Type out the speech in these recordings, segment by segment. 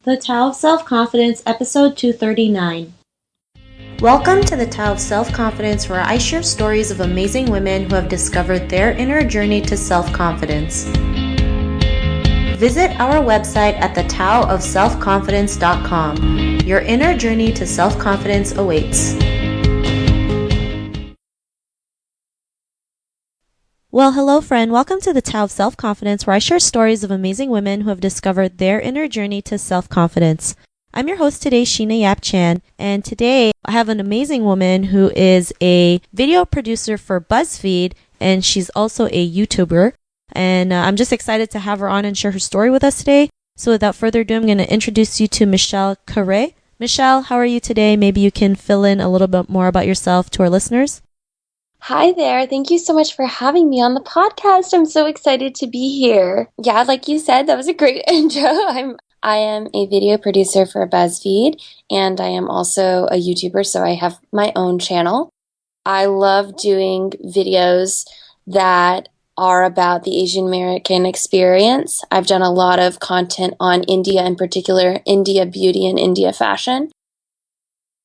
The Tao of Self-Confidence, Episode 239. Welcome to the Tao of Self-Confidence, where I share stories of amazing women who have discovered their inner journey to self-confidence. Visit our website at thetaoofselfconfidence.com. Your inner journey to self-confidence awaits. Well, hello friend. Welcome to the Tao of Self-Confidence, where I share stories of amazing women who have discovered their inner journey to self-confidence. I'm your host today, Sheena Yap Chan, and today I have an amazing woman who is a video producer for BuzzFeed, and she's also a YouTuber. And I'm just excited to have her on and share her story with us today. So without further ado, I'm going to introduce you to Michelle Khare. Michelle, how are you today? Maybe you can fill in a little bit more about yourself to our listeners. Hi there. Thank you so much for having me on the podcast. I'm so excited to be here. Yeah, like you said, that was a great intro. I am a video producer for BuzzFeed, and I am also a YouTuber, so I have my own channel. I love doing videos that are about the Asian American experience. I've done a lot of content on India, in particular, India beauty and India fashion.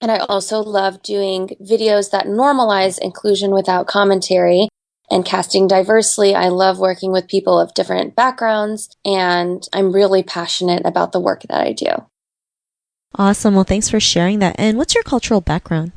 And I also love doing videos that normalize inclusion without commentary and casting diversely. I love working with people of different backgrounds, and I'm really passionate about the work that I do. Awesome. Well, thanks for sharing that. And what's your cultural background?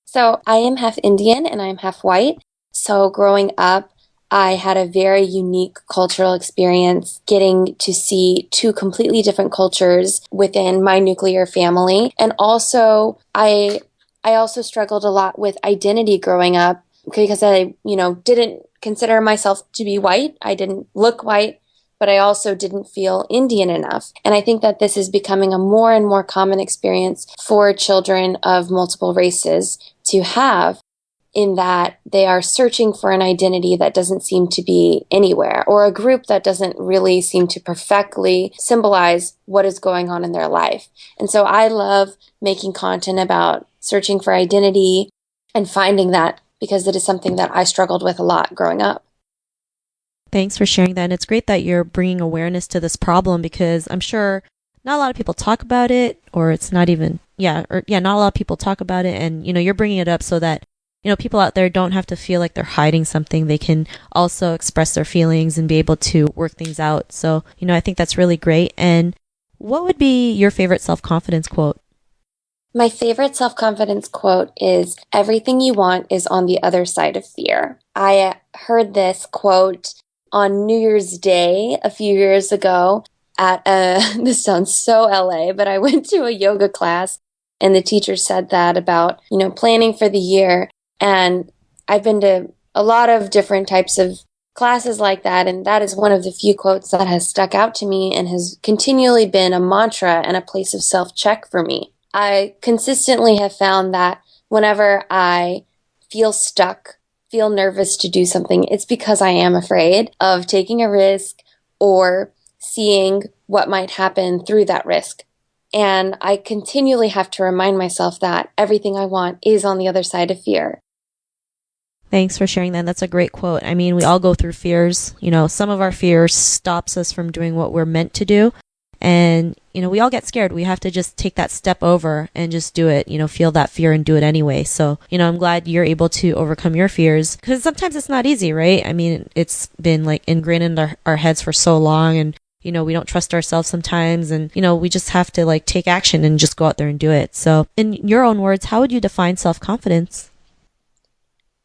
So I am half Indian and I'm half white. So growing up, I had a very unique cultural experience getting to see two completely different cultures within my nuclear family. And also, I also struggled a lot with identity growing up because I, didn't consider myself to be white. I didn't look white, but I also didn't feel Indian enough. And I think that this is becoming a more and more common experience for children of multiple races to have, in that they are searching for an identity that doesn't seem to be anywhere, or a group that doesn't really seem to perfectly symbolize what is going on in their life. And so I love making content about searching for identity and finding that, because it is something that I struggled with a lot growing up. Thanks for sharing that. And it's great that you're bringing awareness to this problem, because I'm sure not a lot of people talk about it, or it's not even, not a lot of people talk about it. And, you're bringing it up so that people out there don't have to feel like they're hiding something. They can also express their feelings and be able to work things out. So, I think that's really great. And what would be your favorite self-confidence quote? My favorite self-confidence quote is, "Everything you want is on the other side of fear." I heard this quote on New Year's Day a few years ago at this sounds so LA, but I went to a yoga class and the teacher said that about, planning for the year. And I've been to a lot of different types of classes like that, and that is one of the few quotes that has stuck out to me and has continually been a mantra and a place of self-check for me. I consistently have found that whenever I feel stuck, feel nervous to do something, it's because I am afraid of taking a risk or seeing what might happen through that risk. And I continually have to remind myself that everything I want is on the other side of fear. Thanks for sharing that. That's a great quote. I mean, we all go through fears. Some of our fears stops us from doing what we're meant to do. And, we all get scared. We have to just take that step over and just do it, feel that fear and do it anyway. So, I'm glad you're able to overcome your fears, because sometimes it's not easy, right? I mean, it's been like ingrained in our heads for so long, and, we don't trust ourselves sometimes, and, we just have to like take action and just go out there and do it. So in your own words, how would you define self-confidence?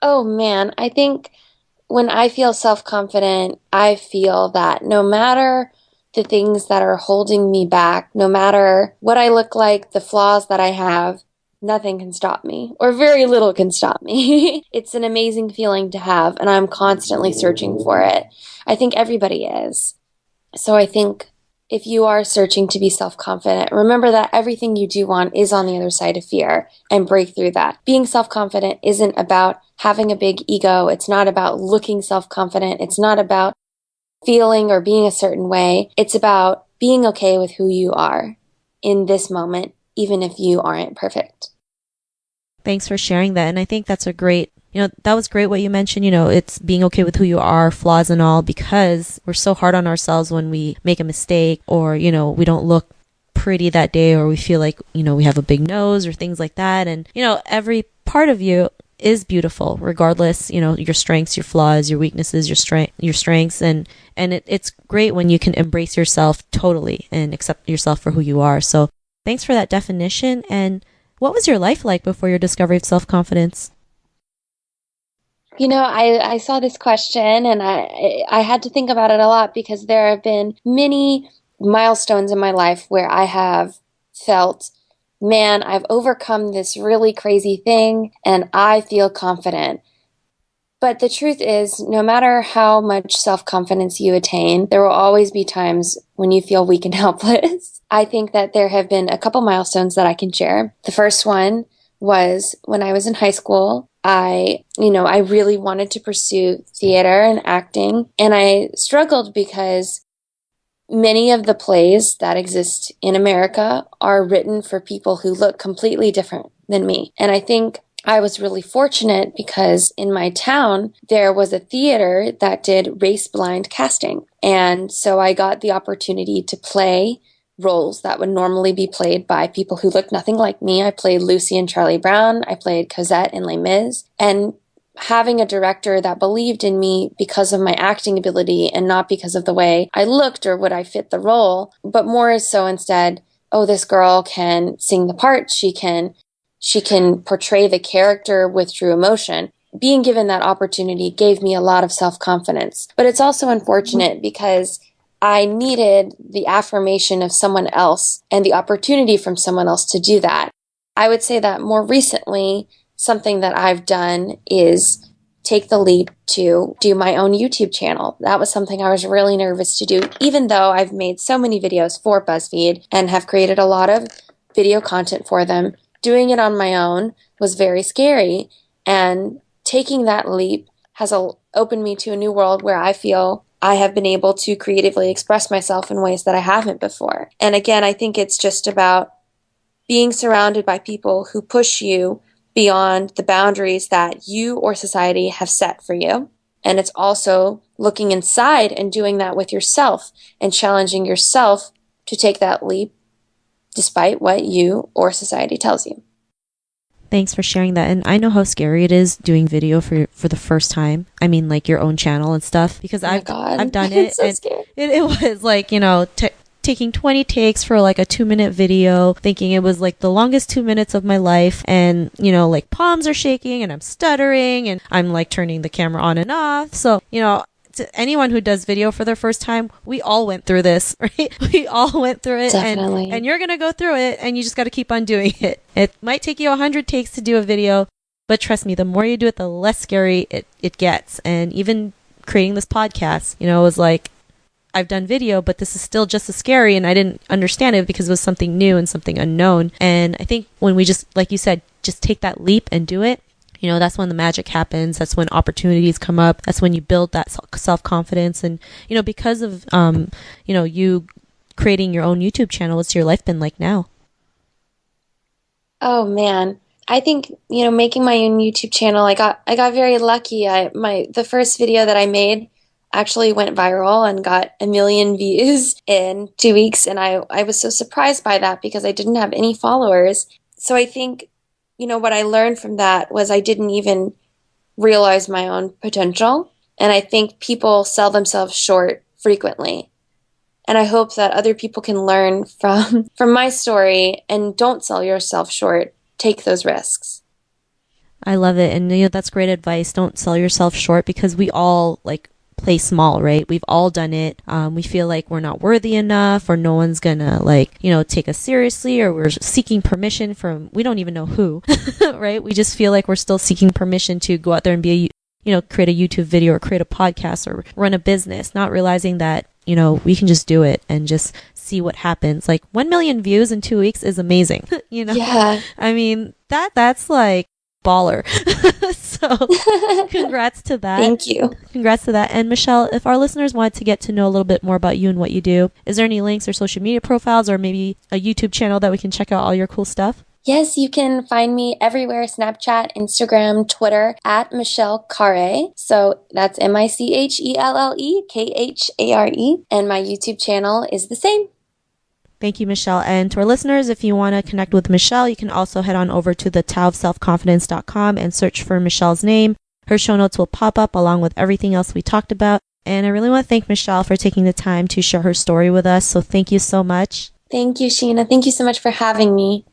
Oh man, I think when I feel self-confident, I feel that no matter the things that are holding me back, no matter what I look like, the flaws that I have, nothing can stop me, or very little can stop me. It's an amazing feeling to have, and I'm constantly searching for it. I think everybody is. So I think if you are searching to be self-confident, remember that everything you do want is on the other side of fear, and break through that. Being self-confident isn't about having a big ego. It's not about looking self-confident. It's not about feeling or being a certain way. It's about being okay with who you are in this moment, even if you aren't perfect. Thanks for sharing that. And I think that's a great, that was great what you mentioned. It's being okay with who you are, flaws and all, because we're so hard on ourselves when we make a mistake, or, we don't look pretty that day, or we feel like, we have a big nose or things like that. And, every part of you is beautiful, regardless, your strengths, your flaws, your weaknesses, your strengths. And it's great when you can embrace yourself totally and accept yourself for who you are. So thanks for that definition. And what was your life like before your discovery of self-confidence? I saw this question and I had to think about it a lot because there have been many milestones in my life where I have felt, man, I've overcome this really crazy thing and I feel confident. But the truth is, no matter how much self-confidence you attain, there will always be times when you feel weak and helpless. I think that there have been a couple milestones that I can share. The first one was when I was in high school. I really wanted to pursue theater and acting, and I struggled because many of the plays that exist in America are written for people who look completely different than me. And I think I was really fortunate because in my town, there was a theater that did race-blind casting. And so I got the opportunity to play roles that would normally be played by people who looked nothing like me. I played Lucy and Charlie Brown. I played Cosette in Les Mis. And having a director that believed in me because of my acting ability and not because of the way I looked or would I fit the role, but more so instead, oh, this girl can sing the part. She can portray the character with true emotion. Being given that opportunity gave me a lot of self-confidence. But it's also unfortunate because I needed the affirmation of someone else and the opportunity from someone else to do that. I would say that more recently, something that I've done is take the leap to do my own YouTube channel. That was something I was really nervous to do, even though I've made so many videos for BuzzFeed and have created a lot of video content for them. Doing it on my own was very scary, and taking that leap has opened me to a new world where I feel I have been able to creatively express myself in ways that I haven't before. And again, I think it's just about being surrounded by people who push you beyond the boundaries that you or society have set for you. And it's also looking inside and doing that with yourself and challenging yourself to take that leap despite what you or society tells you. Thanks for sharing that. And I know how scary it is doing video for the first time. I mean, like your own channel and stuff, because I've done it. It's so and scary. it was like, taking 20 takes for like a 2-minute video, thinking it was like the longest 2 minutes of my life. And, like palms are shaking and I'm stuttering and I'm like turning the camera on and off. So, to anyone who does video for their first time, we all went through this, right? We all went through it. Definitely. And you're going to go through it and you just got to keep on doing it. It might take you 100 takes to do a video, but trust me, the more you do it, the less scary it gets. And even creating this podcast, it was like, I've done video, but this is still just as scary, and I didn't understand it because it was something new and something unknown. And I think when we just, like you said, just take that leap and do it, that's when the magic happens. That's when opportunities come up. That's when you build that self-confidence. And, because of, you creating your own YouTube channel, what's your life been like now? Oh man. I think, making my own YouTube channel, I got very lucky. The first video that I made actually went viral and got 1 million views in 2 weeks. And I was so surprised by that because I didn't have any followers. So I think, what I learned from that was I didn't even realize my own potential. And I think people sell themselves short frequently. And I hope that other people can learn from my story and don't sell yourself short. Take those risks. I love it. And that's great advice. Don't sell yourself short, because we all play small, right? We've all done it. We feel like we're not worthy enough, or no one's gonna take us seriously, or we're seeking permission from we don't even know who, right? We just feel like we're still seeking permission to go out there and be create a YouTube video or create a podcast or run a business, not realizing that we can just do it and just see what happens. Like 1 million views in 2 weeks is amazing. Yeah. I mean, that's like baller. So congrats to that. Thank you. Congrats to that. And Michelle, if our listeners wanted to get to know a little bit more about you and what you do, is there any links or social media profiles or maybe a YouTube channel that we can check out all your cool stuff? Yes, you can find me everywhere: Snapchat, Instagram, Twitter, at Michelle Khare. So that's MICHELLEKHARE. And my YouTube channel is the same. Thank you, Michelle. And to our listeners, if you want to connect with Michelle, you can also head on over to the taoofselfconfidence.com and search for Michelle's name. Her show notes will pop up along with everything else we talked about. And I really want to thank Michelle for taking the time to share her story with us. So thank you so much. Thank you, Sheena. Thank you so much for having me.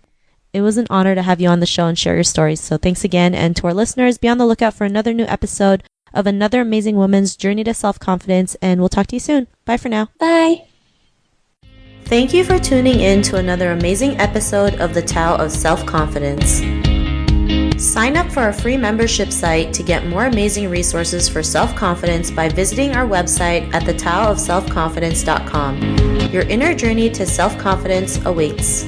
It was an honor to have you on the show and share your stories. So thanks again. And to our listeners, be on the lookout for another new episode of another amazing woman's journey to self-confidence. And we'll talk to you soon. Bye for now. Bye. Thank you for tuning in to another amazing episode of the Tao of Self-Confidence. Sign up for our free membership site to get more amazing resources for self-confidence by visiting our website at thetaoofselfconfidence.com. Your inner journey to self-confidence awaits.